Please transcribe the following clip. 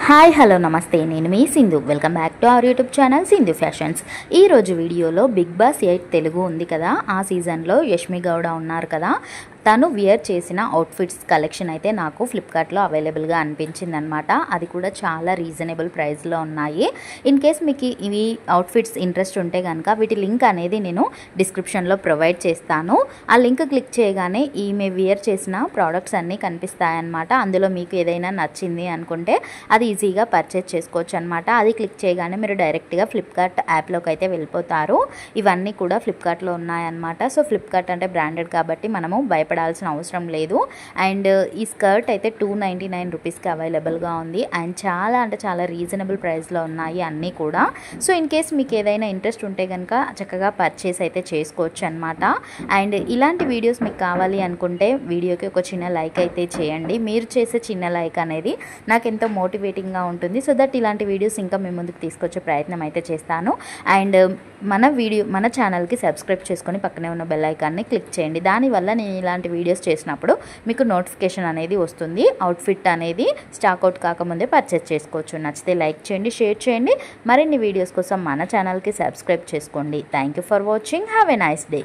Hi hello నమస్తే నేను మీ Sindhu welcome back to our YouTube channel Sindhu fashions. ఈరోజు వీడియోలో బిగ్ బాస్ 8 తెలుగు ఉంది కదా, ఆ సీజన్లో యష్మి గౌడ ఉన్నారు కదా, తను వియర్ చేసిన అవుట్ఫిట్స్ కలెక్షన్ అయితే నాకు ఫ్లిప్కార్ట్లో అవైలబుల్గా అనిపించింది అనమాట. అది కూడా చాలా రీజనబుల్ ప్రైస్లో ఉన్నాయి. ఇన్ కేస్ మీకు ఇవి అవుట్ఫిట్స్ ఇంట్రెస్ట్ ఉంటే కనుక వీటి లింక్ అనేది నేను డిస్క్రిప్షన్లో ప్రొవైడ్ చేస్తాను. ఆ లింక్ క్లిక్ చేయగానే ఈమె వియర్ చేసిన ప్రోడక్ట్స్ అన్నీ కనిపిస్తాయన్నమాట. అందులో మీకు ఏదైనా నచ్చింది అనుకుంటే అది ఈజీగా పర్చేజ్ చేసుకోవచ్చు అనమాట. అది క్లిక్ చేయగానే మీరు డైరెక్ట్గా ఫ్లిప్కార్ట్ యాప్లోకి అయితే వెళ్ళిపోతారు. ఇవన్నీ కూడా ఫ్లిప్కార్ట్లో ఉన్నాయన్నమాట. సో ఫ్లిప్కార్ట్ అంటే బ్రాండెడ్ కాబట్టి మనము భయపడాల్సిన అవసరం లేదు. అండ్ ఈ స్కర్ట్ అయితే 299 రూపీస్కి అవైలబుల్గా ఉంది. అండ్ చాలా అంటే చాలా రీజనబుల్ ప్రైస్లో ఉన్నాయి అన్నీ కూడా. సో ఇన్ కేస్ మీకు ఏదైనా ఇంట్రెస్ట్ ఉంటే కనుక చక్కగా పర్చేస్ అయితే చేసుకోవచ్చు అనమాట. అండ్ ఇలాంటి వీడియోస్ మీకు కావాలి అనుకుంటే వీడియోకి ఒక చిన్న లైక్ అయితే చేయండి. మీరు చేసే చిన్న లైక్ అనేది నాకు ఎంతో మోటివేటింగ్గా ఉంటుంది. సో దట్ ఇలాంటి వీడియోస్ ఇంకా మీ ముందుకు తీసుకొచ్చే ప్రయత్నం అయితే చేస్తాను. అండ్ మన ఛానల్కి సబ్స్క్రైబ్ చేసుకొని పక్కనే ఉన్న బెల్ ఐకాన్ని క్లిక్ చేయండి. దానివల్ల నేను ఇలాంటి వీడియోస్ చేసినప్పుడు మీకు నోటిఫికేషన్ అనేది వస్తుంది. అవుట్ఫిట్ అనేది స్టాక్అవుట్ కాకముందే పర్చేస్ చేసుకోవచ్చు. నచ్చితే లైక్ చేయండి, షేర్ చేయండి. మరిన్ని వీడియోస్ కోసం మన ఛానల్కి సబ్స్క్రైబ్ చేసుకోండి. Thank you for watching. Have a nice day.